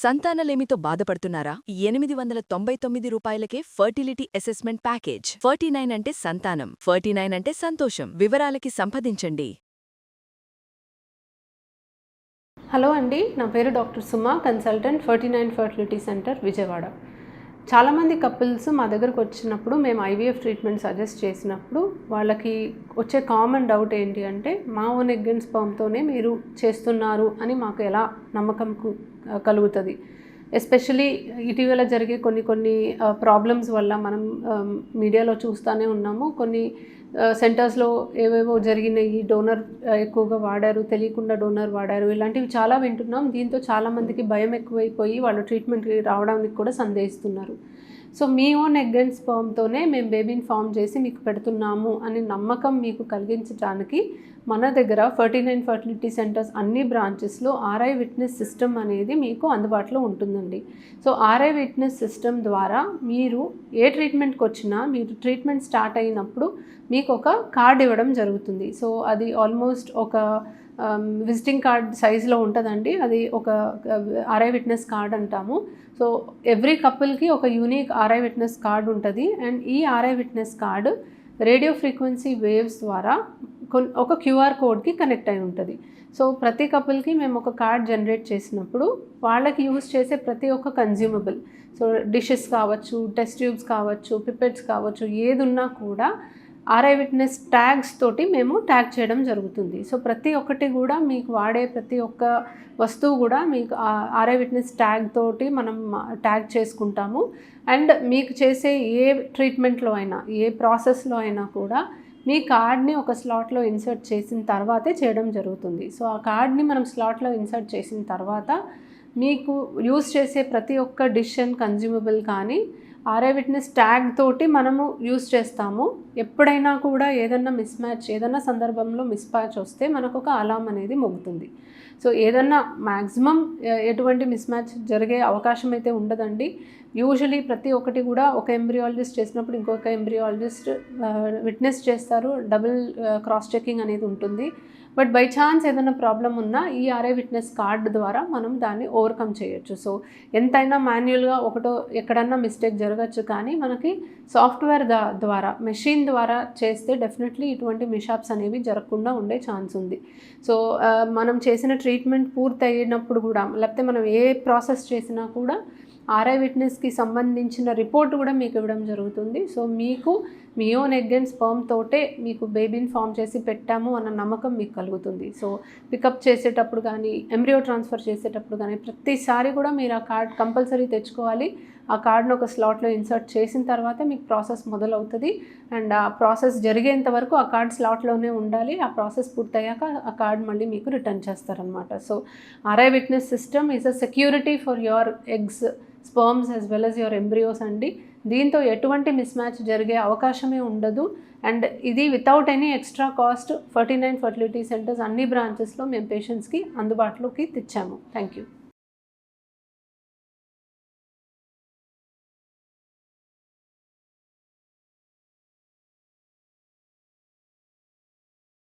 సంతానలేమితో బాధపడుతున్నారా? 899 రూపాయలకే fertility assessment package. 49 అంటే సంతానం, 49 అంటే సంతోషం. వివరాలకి సంప్రదించండి. హలో అండి, నా పేరు డాక్టర్ సుమా, కన్సల్టెంట్ 49 ఫర్టిలిటీ సెంటర్ విజయవాడ. చాలామంది కపుల్స్ మా దగ్గరకు వచ్చినప్పుడు మేము ఐవీఎఫ్ ట్రీట్మెంట్ సజెస్ట్ చేసినప్పుడు వాళ్ళకి వచ్చే కామన్ డౌట్ ఏంటి అంటే, మా ఓన్ ఎగ్ అండ్ స్పర్మ్తోనే మీరు చేస్తున్నారు అని మాకు ఎలా నమ్మకం కలుగుతుంది. ఎస్పెషలీ ఇటీవల జరిగే కొన్ని ప్రాబ్లమ్స్ వల్ల మనం మీడియాలో చూస్తూనే ఉన్నాము. కొన్ని సెంటర్స్లో ఏవేవో జరిగినాయి, డోనర్ ఎక్కువగా వాడారు, తెలియకుండా డోనర్ వాడారు, ఇలాంటివి చాలా వింటున్నాం. దీంతో చాలామందికి భయం ఎక్కువైపోయి వాళ్ళు ట్రీట్మెంట్కి రావడానికి కూడా సందేహిస్తున్నారు. సో మీ ఓన్ ఎగ్ అండ్ స్పర్మ్తోనే మేము బేబీని ఫామ్ చేసి మీకు పెడుతున్నాము అని నమ్మకం మీకు కలిగించడానికి మన దగ్గర 49 ఫర్టిలిటీ సెంటర్స్ అన్ని బ్రాంచెస్లో ఆర్ఐ విట్నెస్ సిస్టమ్ అనేది మీకు అందుబాటులో ఉంటుందండి. సో ఆర్ఐ విట్నెస్ సిస్టమ్ ద్వారా మీరు ఏ ట్రీట్మెంట్కి వచ్చినా మీరు ట్రీట్మెంట్ స్టార్ట్ అయినప్పుడు మీకు ఒక కార్డ్ ఇవ్వడం జరుగుతుంది. సో అది ఆల్మోస్ట్ ఒక విజిటింగ్ కార్డ్ సైజులో ఉంటుందండి. అది ఒక ఆర్ఐ విట్నెస్ కార్డ్ అంటాము. సో ఎవ్రీ కపుల్కి ఒక యూనిక్ ఆర్ఐ విట్నెస్ కార్డ్ ఉంటుంది. అండ్ ఈ RI witness card radio frequency waves ద్వారా ఒక క్యూఆర్ కోడ్కి కనెక్ట్ అయి ఉంటుంది. సో ప్రతి కపుల్కి మేము ఒక కార్డ్ జనరేట్ చేసినప్పుడు వాళ్ళకి యూజ్ చేసే ప్రతి ఒక్క కన్జ్యూమబుల్, సో డిషెస్ కావచ్చు, టెస్ట్ ట్యూబ్స్ కావచ్చు, పిపెట్స్ కావచ్చు, ఏది ఉన్నా కూడా ఆర్ఐ విట్నెస్ ట్యాగ్స్ తోటి మేము ట్యాగ్ చేయడం జరుగుతుంది. సో ప్రతి ఒక్కటి కూడా మీకు వాడే ప్రతి ఒక్క వస్తువు కూడా మీకు ఆర్ఐ విట్నెస్ ట్యాగ్ తోటి మనం ట్యాగ్ చేసుకుంటాము. అండ్ మీకు చేసే ఏ ట్రీట్మెంట్లో అయినా, ఏ ప్రాసెస్లో అయినా కూడా మీ కార్డ్ని ఒక స్లాట్లో ఇన్సర్ట్ చేసిన తర్వాతే చేయడం జరుగుతుంది. సో ఆ కార్డ్ని మనం స్లాట్లో ఇన్సర్ట్ చేసిన తర్వాత మీకు యూజ్ చేసే ప్రతి ఒక్క డిష్ అండ్ కన్జ్యూమబుల్ కానీ ఆర్ఐ విట్నెస్ ట్యాగ్ తోటి మనము యూజ్ చేస్తాము. ఎప్పుడైనా కూడా ఏదన్నా మిస్మ్యాచ్, ఏదన్నా సందర్భంలో మిస్మ్యాచ్ వస్తే మనకు ఒక అలారం అనేది మోగుతుంది. సో ఏదన్నా మ్యాక్సిమం ఎటువంటి మిస్మ్యాచ్ జరిగే అవకాశం అయితే ఉండదండి. యూజువలీ ప్రతి ఒక్కటి కూడా ఒక ఎంబ్రియాలజిస్ట్ చేసినప్పుడు ఇంకొక ఎంబ్రియాలజిస్ట్ విట్నెస్ చేస్తారు. డబుల్ క్రాస్ చెకింగ్ అనేది ఉంటుంది. బట్ బై ఛాన్స్ ఏదైనా ప్రాబ్లం ఉన్నా ఈ ఆర్ఐ విట్నెస్ కార్డు ద్వారా మనం దాన్ని ఓవర్కమ్ చేయొచ్చు. సో ఎంతైనా మాన్యువల్గా ఒకటో ఎక్కడన్నా మిస్టేక్ జరగచ్చు, కానీ మనకి సాఫ్ట్వేర్ ద్వారా, మెషిన్ ద్వారా చేస్తే డెఫినెట్లీ ఇటువంటి మిషాప్స్ అనేవి జరగకుండా ఉండే ఛాన్స్ ఉంది. సో మనం చేసిన ట్రీట్మెంట్ పూర్తి అయినప్పుడు కూడా, లేకపోతే మనం ఏ ప్రాసెస్ చేసినా కూడా ఆర్ఐ విట్నెస్కి సంబంధించిన రిపోర్ట్ కూడా మీకు ఇవ్వడం జరుగుతుంది. సో మీకు మీ ఓన్ ఎగ్ అండ్ స్పర్మ్ తోటే మీకు బేబీని ఫామ్ చేసి పెట్టాము అన్న నమ్మకం మీకు కలుగుతుంది. సో పికప్ చేసేటప్పుడు కానీ, ఎంబ్రియో ట్రాన్స్ఫర్ చేసేటప్పుడు కానీ ప్రతిసారి కూడా మీరు ఆ కార్డ్ కంపల్సరీ తెచ్చుకోవాలి. ఆ కార్డ్ను ఒక స్లాట్లో ఇన్సర్ట్ చేసిన తర్వాత మీకు ప్రాసెస్ మొదలవుతుంది. అండ్ ఆ ప్రాసెస్ జరిగేంత వరకు ఆ కార్డ్ స్లాట్లోనే ఉండాలి. ఆ ప్రాసెస్ పూర్తయ్యాక ఆ కార్డ్ మళ్ళీ మీకు రిటర్న్ చేస్తారనమాట. So RI witness system is a security for your eggs, sperms as well as your embryos అండి. దీంతో ఎటువంటి మిస్మ్యాచ్ జరిగే అవకాశమే ఉండదు. అండ్ ఇది without any extra cost 49 fertility centres అన్ని బ్రాంచెస్లో మేము పేషెంట్స్కి అందుబాటులోకి తెచ్చాము. Thank you.